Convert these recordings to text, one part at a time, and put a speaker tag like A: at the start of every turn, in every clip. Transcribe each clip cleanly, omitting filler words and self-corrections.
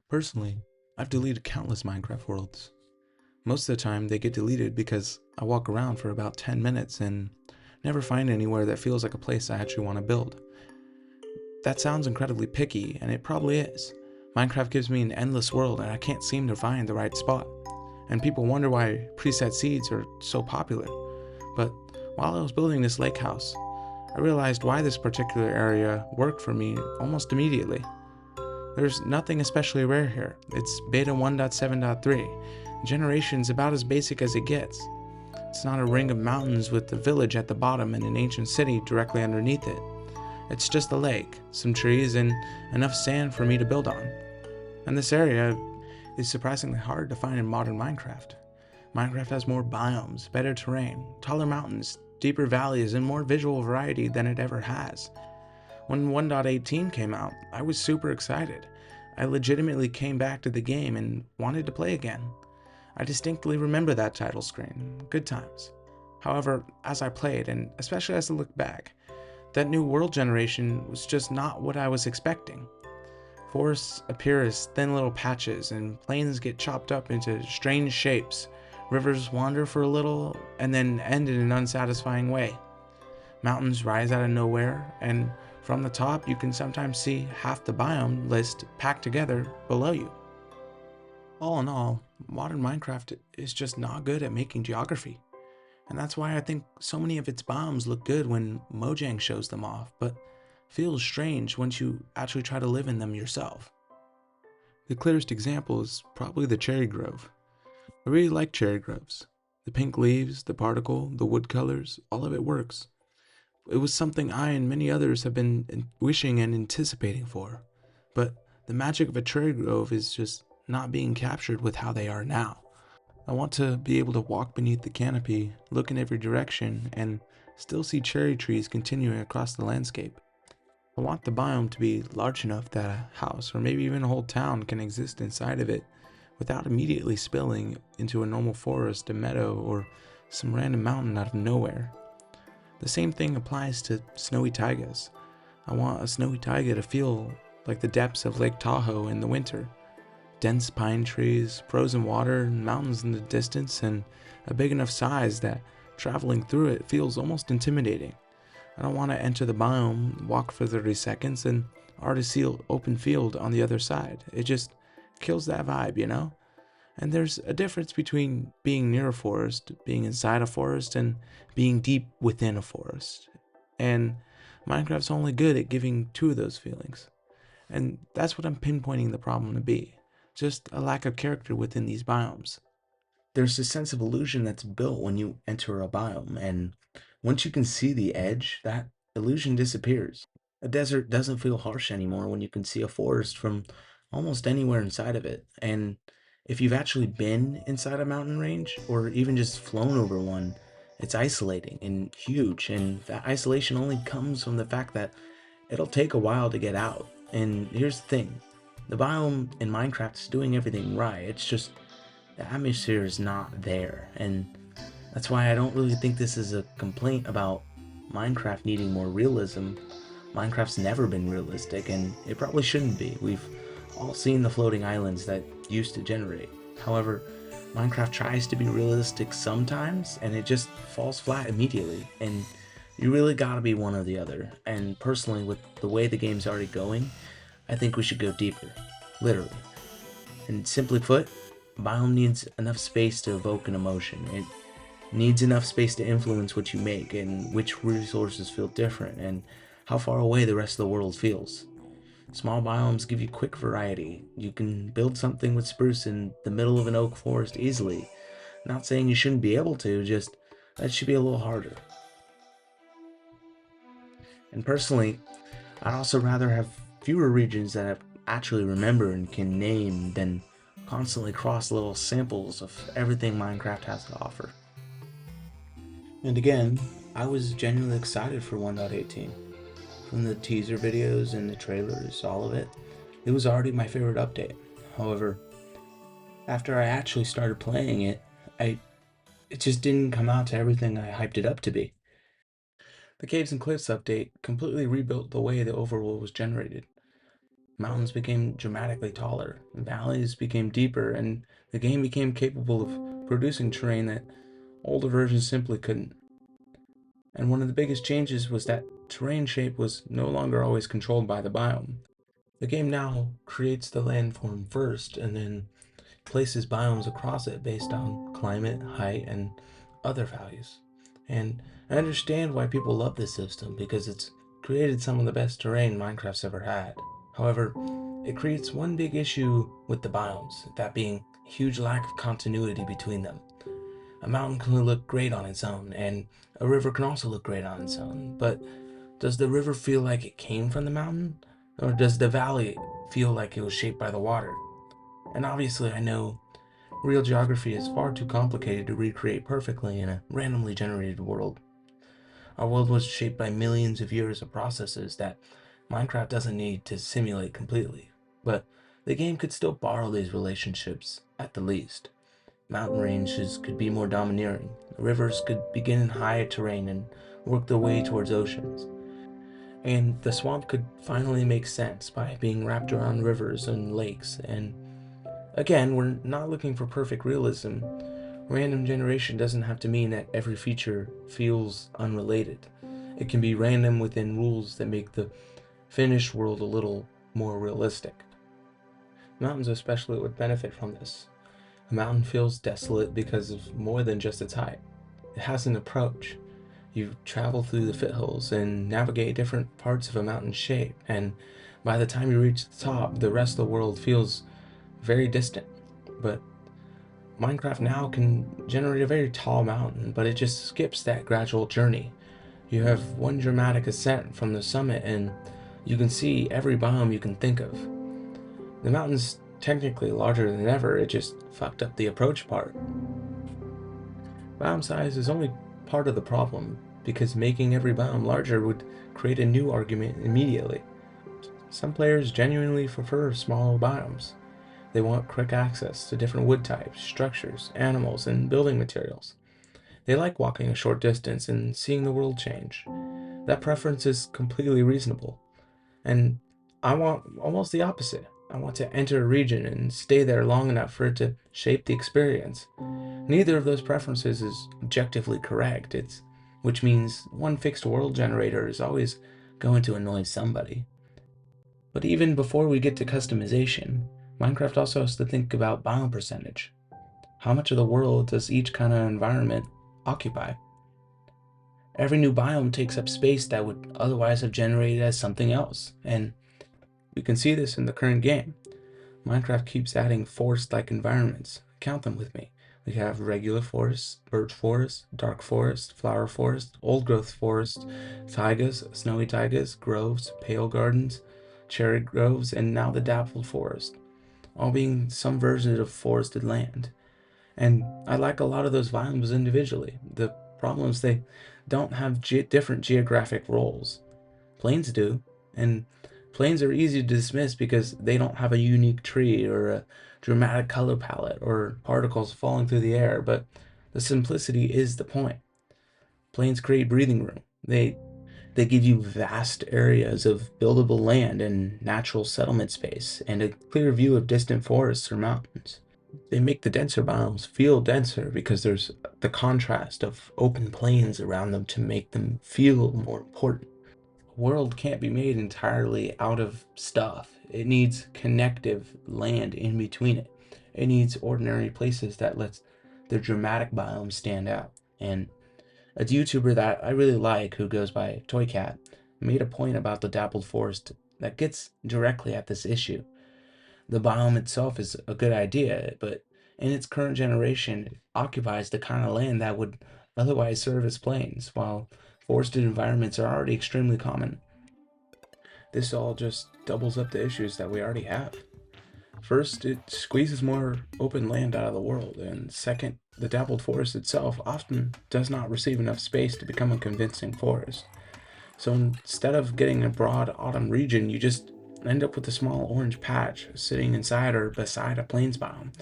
A: Personally, I've deleted countless Minecraft worlds. Most of the time, they get deleted because I walk around for about 10 minutes and never find anywhere that feels like a place I actually want to build. That sounds incredibly picky, and it probably is. Minecraft gives me an endless world, and I can't seem to find the right spot. And people wonder why preset seeds are so popular. But while I was building this lake house, I realized why this particular area worked for me almost immediately. There's nothing especially rare here. It's beta 1.7.3. Generation's about as basic as it gets. It's not a ring of mountains with a village at the bottom and an ancient city directly underneath it. It's just a lake, some trees, and enough sand for me to build on. And this area is surprisingly hard to find in modern Minecraft. Minecraft has more biomes, better terrain, taller mountains, deeper valleys, and more visual variety than it ever has. When 1.18 came out, I was super excited. I legitimately came back to the game and wanted to play again. I distinctly remember that title screen. Good times. However, as I played, and especially as I look back, that new world generation was just not what I was expecting. Forests appear as thin little patches, and plains get chopped up into strange shapes. Rivers wander for a little, and then end in an unsatisfying way. Mountains rise out of nowhere, and from the top you can sometimes see half the biome list packed together below you. All in all, modern Minecraft is just not good at making geography. And that's why I think so many of its biomes look good when Mojang shows them off, but feels strange once you actually try to live in them yourself. The clearest example is probably the cherry grove. I really like cherry groves. The pink leaves, the particle, the wood colors, all of it works. It was something I and many others have been wishing and anticipating for. But the magic of a cherry grove is just not being captured with how they are now. I want to be able to walk beneath the canopy, look in every direction, and still see cherry trees continuing across the landscape. I want the biome to be large enough that a house, or maybe even a whole town, can exist inside of it without immediately spilling into a normal forest, a meadow, or some random mountain out of nowhere. The same thing applies to snowy taigas. I want a snowy taiga to feel like the depths of Lake Tahoe in the winter. Dense pine trees, frozen water, mountains in the distance, and a big enough size that traveling through it feels almost intimidating. I don't want to enter the biome, walk for 30 seconds, and already see open field on the other side. It just kills that vibe, you know? And there's a difference between being near a forest, being inside a forest, and being deep within a forest. And Minecraft's only good at giving two of those feelings. And that's what I'm pinpointing the problem to be. Just a lack of character within these biomes. There's a sense of illusion that's built when you enter a biome, and once you can see the edge, that illusion disappears. A desert doesn't feel harsh anymore when you can see a forest from almost anywhere inside of it. And if you've actually been inside a mountain range, or even just flown over one, it's isolating and huge, and that isolation only comes from the fact that it'll take a while to get out. And here's the thing, the biome in Minecraft is doing everything right, it's just the atmosphere is not there, and that's why I don't really think this is a complaint about Minecraft needing more realism. Minecraft's never been realistic, and it probably shouldn't be. We've all seen the floating islands that used to generate. However, Minecraft tries to be realistic sometimes, and it just falls flat immediately, and you really gotta be one or the other. And personally, with the way the game's already going, I think we should go deeper. Literally. And simply put, Biome needs enough space to evoke an emotion. It needs enough space to influence what you make and which resources feel different and how far away the rest of the world feels. Small biomes give you quick variety. You can build something with spruce in the middle of an oak forest easily. Not saying you shouldn't be able to, just that should be a little harder. And personally, I'd also rather have fewer regions that I actually remember and can name than constantly cross little samples of everything Minecraft has to offer. And again, I was genuinely excited for 1.18. From the teaser videos and the trailers, all of it, it was already my favorite update. However, after I actually started playing it, it just didn't come out to everything I hyped it up to be. The Caves and Cliffs update completely rebuilt the way the overworld was generated. Mountains became dramatically taller, valleys became deeper, and the game became capable of producing terrain that older versions simply couldn't. And one of the biggest changes was that terrain shape was no longer always controlled by the biome. The game now creates the landform first and then places biomes across it based on climate, height, and other values. And I understand why people love this system because it's created some of the best terrain Minecraft's ever had. However, it creates one big issue with the biomes, that being a huge lack of continuity between them. A mountain can look great on its own, and a river can also look great on its own, but does the river feel like it came from the mountain? Or does the valley feel like it was shaped by the water? And obviously, I know real geography is far too complicated to recreate perfectly in a randomly generated world. Our world was shaped by millions of years of processes that Minecraft doesn't need to simulate completely. But the game could still borrow these relationships, at the least. Mountain ranges could be more domineering. Rivers could begin in higher terrain and work their way towards oceans. And the swamp could finally make sense by being wrapped around rivers and lakes. And again, we're not looking for perfect realism. Random generation doesn't have to mean that every feature feels unrelated. It can be random within rules that make the finished world a little more realistic. Mountains especially would benefit from this. A mountain feels desolate because of more than just its height. It has an approach. You travel through the foothills and navigate different parts of a mountain shape, and by the time you reach the top, the rest of the world feels very distant. But Minecraft now can generate a very tall mountain, but it just skips that gradual journey. You have one dramatic ascent from the summit, and you can see every biome you can think of. The mountain's technically larger than ever, it just fucked up the approach part. Biome size is only part of the problem, because making every biome larger would create a new argument immediately. Some players genuinely prefer small biomes. They want quick access to different wood types, structures, animals, and building materials. They like walking a short distance and seeing the world change. That preference is completely reasonable. And I want almost the opposite. I want to enter a region and stay there long enough for it to shape the experience. Neither of those preferences is objectively correct, which means one fixed world generator is always going to annoy somebody. But even before we get to customization, Minecraft also has to think about biome percentage. How much of the world does each kind of environment occupy? Every new biome takes up space that would otherwise have generated as something else, and we can see this in the current game. Minecraft keeps adding forest-like environments. Count them with me. We have regular forest, birch forest, dark forest, flower forest, old-growth forest, taigas, snowy taigas, groves, pale gardens, cherry groves, and now the dappled forest, all being some version of forested land. And I like a lot of those biomes individually. The problem is they don't have different geographic roles. Plains do, and plains are easy to dismiss because they don't have a unique tree or a dramatic color palette or particles falling through the air, but the simplicity is the point. Plains create breathing room. They give you vast areas of buildable land and natural settlement space and a clear view of distant forests or mountains. They make the denser biomes feel denser because there's the contrast of open plains around them to make them feel more important. The world can't be made entirely out of stuff. It needs connective land in between it. It needs ordinary places that lets the dramatic biomes stand out. And a YouTuber that I really like, who goes by Toycat, made a point about the dappled forest that gets directly at this issue. The biome itself is a good idea, but in its current generation, it occupies the kind of land that would otherwise serve as plains, while forested environments are already extremely common. This all just doubles up the issues that we already have. First, it squeezes more open land out of the world, and second, the dappled forest itself often does not receive enough space to become a convincing forest. So instead of getting a broad autumn region, you just end up with a small orange patch sitting inside or beside a plains biome.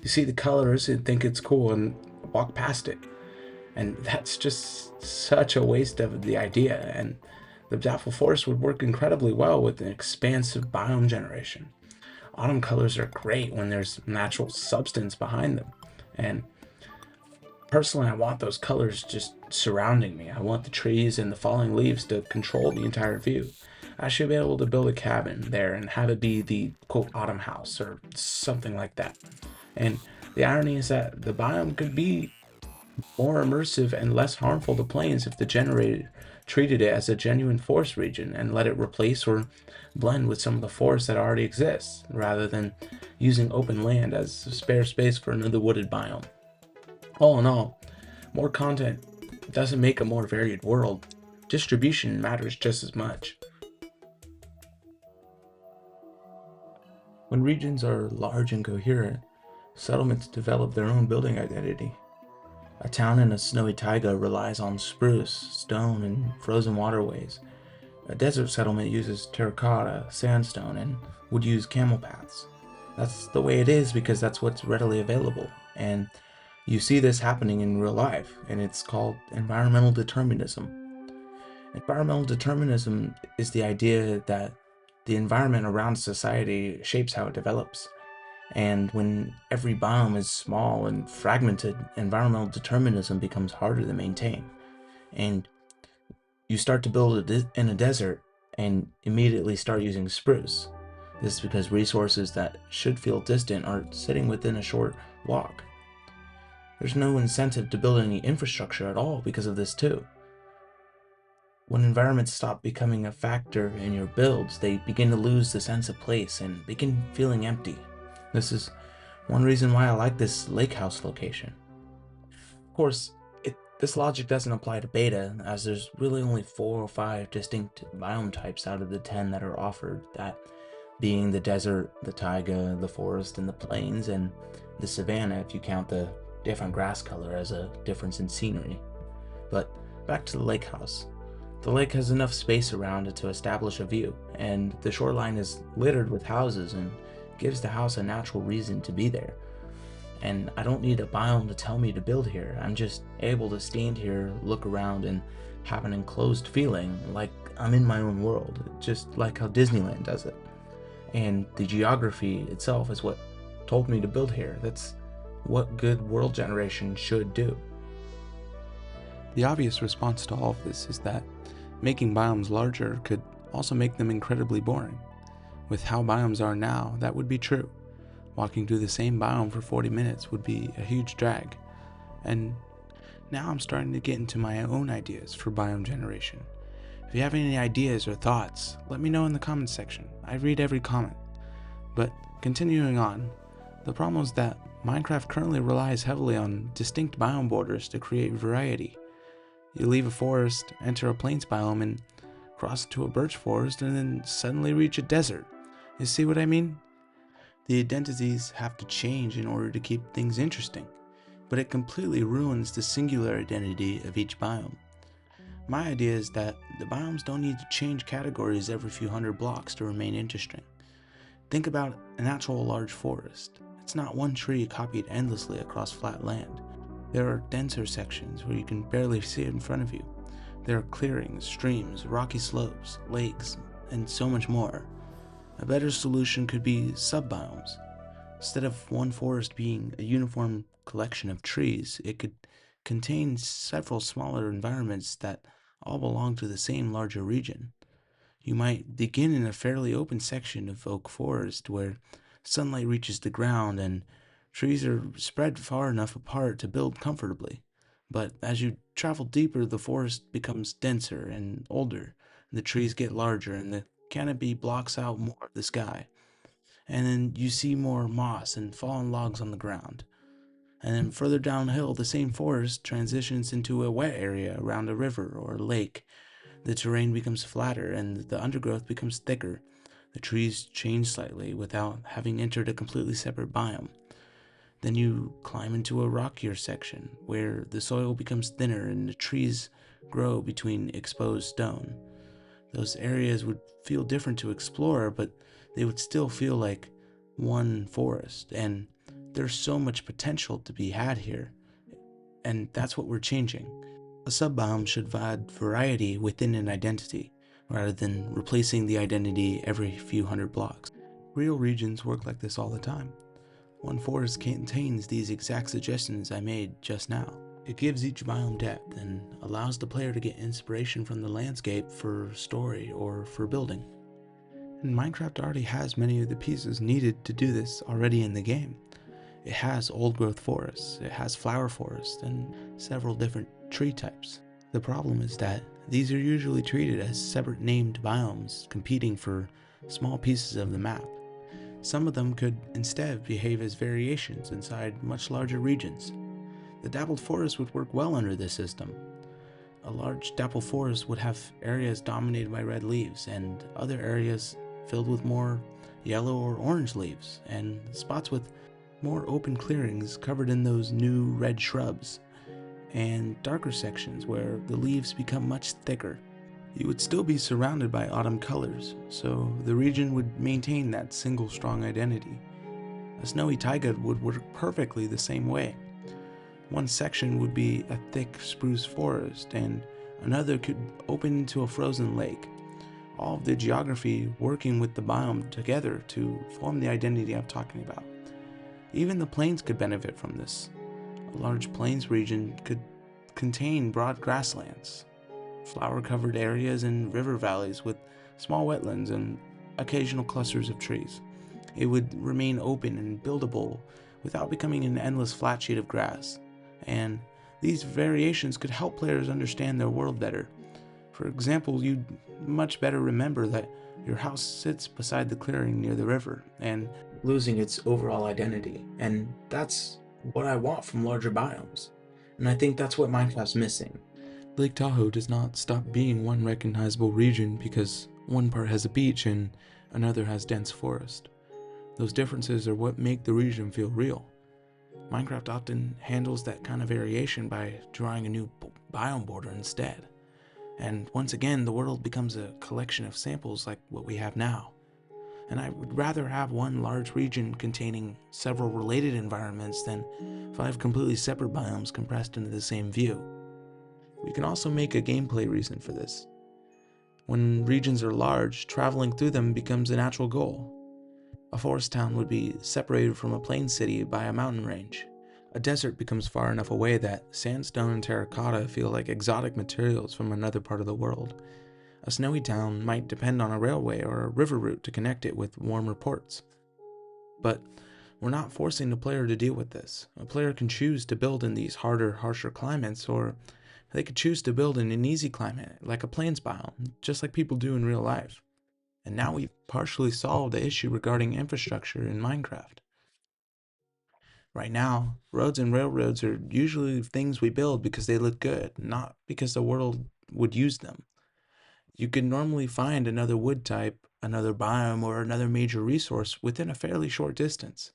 A: You see the colors and think it's cool and walk past it. And that's just such a waste of the idea. And The dapple forest would work incredibly well with an expansive biome generation. Autumn colors are great when there's natural substance behind them. And personally, I want those colors just surrounding me. I want the trees and the falling leaves to control the entire view. I should be able to build a cabin there and have it be the quote autumn house or something like that. And the irony is that the biome could be more immersive and less harmful to planes if the generator treated it as a genuine forest region and let it replace or blend with some of the forest that already exists, rather than using open land as spare space for another wooded biome. All in all, more content doesn't make a more varied world. Distribution matters just as much. When regions are large and coherent, settlements develop their own building identity. A town in a snowy taiga relies on spruce, stone, and frozen waterways. A desert settlement uses terracotta, sandstone, and would use camel paths. That's the way it is because that's what's readily available. And you see this happening in real life, and it's called environmental determinism. Environmental determinism is the idea that the environment around society shapes how it develops. And when every biome is small and fragmented, environmental determinism becomes harder to maintain. And you start to build in a desert and immediately start using spruce. This is because resources that should feel distant are sitting within a short walk. There's no incentive to build any infrastructure at all because of this too. When environments stop becoming a factor in your builds, they begin to lose the sense of place and begin feeling empty. This is one reason why I like this lake house location. Of course, this logic doesn't apply to beta, as there's really only 4 or 5 distinct biome types out of the 10 that are offered, that being the desert, the taiga, the forest, and the plains, and the savanna if you count the different grass color as a difference in scenery. But back to the lake house. The lake has enough space around it to establish a view, and the shoreline is littered with houses and gives the house a natural reason to be there. And I don't need a biome to tell me to build here. I'm just able to stand here, look around, and have an enclosed feeling like I'm in my own world, just like how Disneyland does it. And the geography itself is what told me to build here. That's what good world generation should do. The obvious response to all of this is that making biomes larger could also make them incredibly boring. With how biomes are now, that would be true. Walking through the same biome for 40 minutes would be a huge drag. And now I'm starting to get into my own ideas for biome generation. If you have any ideas or thoughts, let me know in the comments section. I read every comment. But continuing on, the problem is that Minecraft currently relies heavily on distinct biome borders to create variety. You leave a forest, enter a plains biome, and cross to a birch forest, and then suddenly reach a desert. You see what I mean? The identities have to change in order to keep things interesting, but it completely ruins the singular identity of each biome. My idea is that the biomes don't need to change categories every few hundred blocks to remain interesting. Think about an actual large forest. It's not one tree copied endlessly across flat land. There are denser sections where you can barely see it in front of you. There are clearings, streams, rocky slopes, lakes, and so much more. A better solution could be subbiomes. Instead of one forest being a uniform collection of trees, it could contain several smaller environments that all belong to the same larger region. You might begin in a fairly open section of oak forest where sunlight reaches the ground and trees are spread far enough apart to build comfortably. But as you travel deeper, the forest becomes denser and older, and the trees get larger, and the canopy blocks out more of the sky. And then you see more moss and fallen logs on the ground. And then further downhill, the same forest transitions into a wet area around a river or lake. The terrain becomes flatter and the undergrowth becomes thicker. The trees change slightly without having entered a completely separate biome. Then you climb into a rockier section where the soil becomes thinner and the trees grow between exposed stone. Those areas would feel different to explore, but they would still feel like one forest, and there's so much potential to be had here, and that's what we're changing. A subbiome should provide variety within an identity, rather than replacing the identity every few hundred blocks. Real regions work like this all the time. One forest contains these exact suggestions I made just now. It gives each biome depth and allows the player to get inspiration from the landscape for story or for building. And Minecraft already has many of the pieces needed to do this already in the game. It has old growth forests, it has flower forests, and several different tree types. The problem is that these are usually treated as separate named biomes competing for small pieces of the map. Some of them could instead behave as variations inside much larger regions. The dappled forest would work well under this system. A large dappled forest would have areas dominated by red leaves and other areas filled with more yellow or orange leaves, and spots with more open clearings covered in those new red shrubs, and darker sections where the leaves become much thicker. You would still be surrounded by autumn colors, so the region would maintain that single strong identity. A snowy taiga would work perfectly the same way. One section would be a thick spruce forest, and another could open into a frozen lake. All of the geography working with the biome together to form the identity I'm talking about. Even the plains could benefit from this. A large plains region could contain broad grasslands, flower-covered areas and river valleys with small wetlands and occasional clusters of trees. It would remain open and buildable without becoming an endless flat sheet of grass. And these variations could help players understand their world better. For example, you'd much better remember that your house sits beside the clearing near the river and losing its overall identity. And that's what I want from larger biomes. And I think that's what Minecraft's missing. Lake Tahoe does not stop being one recognizable region because one part has a beach and another has dense forest. Those differences are what make the region feel real. Minecraft often handles that kind of variation by drawing a new biome border instead. And once again, the world becomes a collection of samples like what we have now. And I would rather have one large region containing several related environments than 5 completely separate biomes compressed into the same view. We can also make a gameplay reason for this. When regions are large, traveling through them becomes a natural goal. A forest town would be separated from a plain city by a mountain range. A desert becomes far enough away that sandstone and terracotta feel like exotic materials from another part of the world. A snowy town might depend on a railway or a river route to connect it with warmer ports. But we're not forcing the player to deal with this. A player can choose to build in these harder, harsher climates, or they could choose to build in an easy climate, like a plains biome, just like people do in real life. And now we've partially solved the issue regarding infrastructure in Minecraft. Right now, roads and railroads are usually things we build because they look good, not because the world would use them. You can normally find another wood type, another biome, or another major resource within a fairly short distance.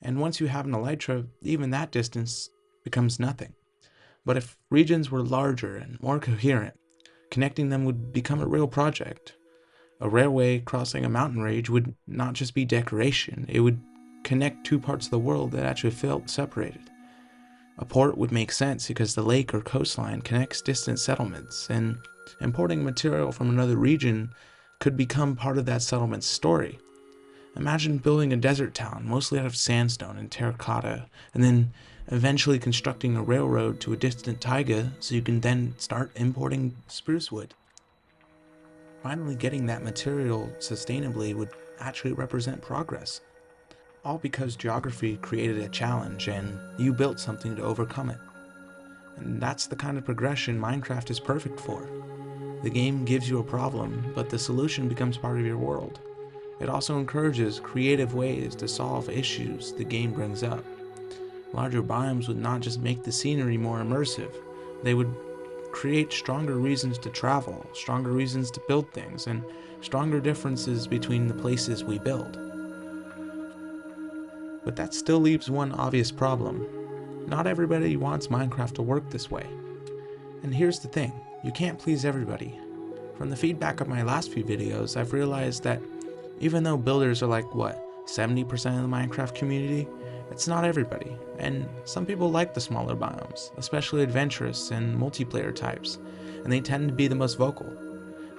A: And once you have an elytra, even that distance becomes nothing. But if regions were larger and more coherent, connecting them would become a real project. A railway crossing a mountain range would not just be decoration, it would connect 2 parts of the world that actually felt separated. A port would make sense because the lake or coastline connects distant settlements, and importing material from another region could become part of that settlement's story. Imagine building a desert town mostly out of sandstone and terracotta, and then eventually constructing a railroad to a distant taiga so you can then start importing spruce wood. Finally getting that material sustainably would actually represent progress. All because geography created a challenge and you built something to overcome it. And that's the kind of progression Minecraft is perfect for. The game gives you a problem, but the solution becomes part of your world. It also encourages creative ways to solve issues the game brings up. Larger biomes would not just make the scenery more immersive, they would create stronger reasons to travel, stronger reasons to build things, and stronger differences between the places we build. But that still leaves one obvious problem. Not everybody wants Minecraft to work this way. And here's the thing, you can't please everybody. From the feedback of my last few videos, I've realized that even though builders are like, 70% of the Minecraft community, it's not everybody, and some people like the smaller biomes, especially adventurous and multiplayer types, and they tend to be the most vocal.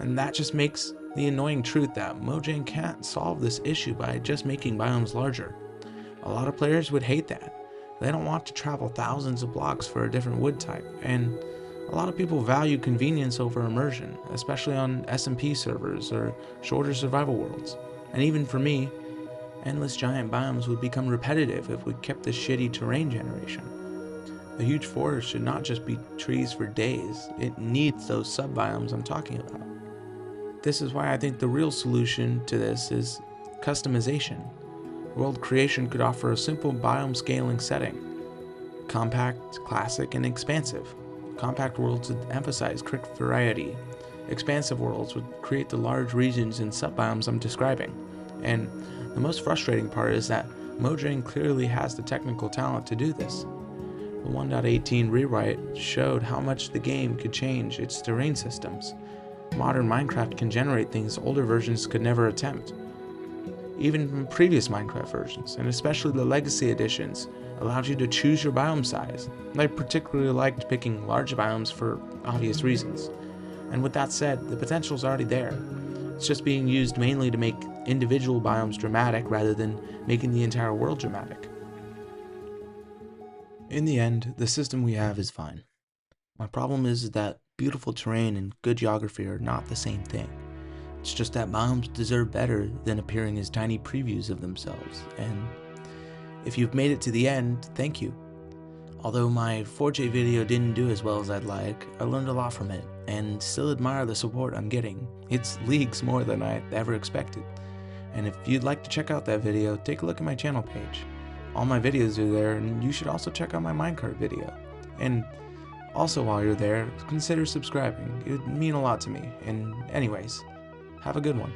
A: And that just makes the annoying truth that Mojang can't solve this issue by just making biomes larger. A lot of players would hate that. They don't want to travel thousands of blocks for a different wood type, and a lot of people value convenience over immersion, especially on SMP servers or shorter survival worlds. And even for me, endless giant biomes would become repetitive if we kept this shitty terrain generation. A huge forest should not just be trees for days, it needs those subbiomes I'm talking about. This is why I think the real solution to this is customization. World creation could offer a simple biome scaling setting. Compact, classic, and expansive. Compact worlds would emphasize quick variety. Expansive worlds would create the large regions and subbiomes I'm describing. And the most frustrating part is that Mojang clearly has the technical talent to do this. The 1.18 rewrite showed how much the game could change its terrain systems. Modern Minecraft can generate things older versions could never attempt. Even from previous Minecraft versions, and especially the Legacy editions, allowed you to choose your biome size. I particularly liked picking large biomes for obvious reasons. And with that said, the potential's already there. It's just being used mainly to make individual biomes dramatic rather than making the entire world dramatic. In the end, the system we have is fine. My problem is that beautiful terrain and good geography are not the same thing. It's just that biomes deserve better than appearing as tiny previews of themselves, and if you've made it to the end, thank you. Although my 4J video didn't do as well as I'd like, I learned a lot from it, and still admire the support I'm getting. It's leagues more than I ever expected. And if you'd like to check out that video, take a look at my channel page. All my videos are there, and you should also check out my minecart video. And also while you're there, consider subscribing. It would mean a lot to me. And anyways, have a good one.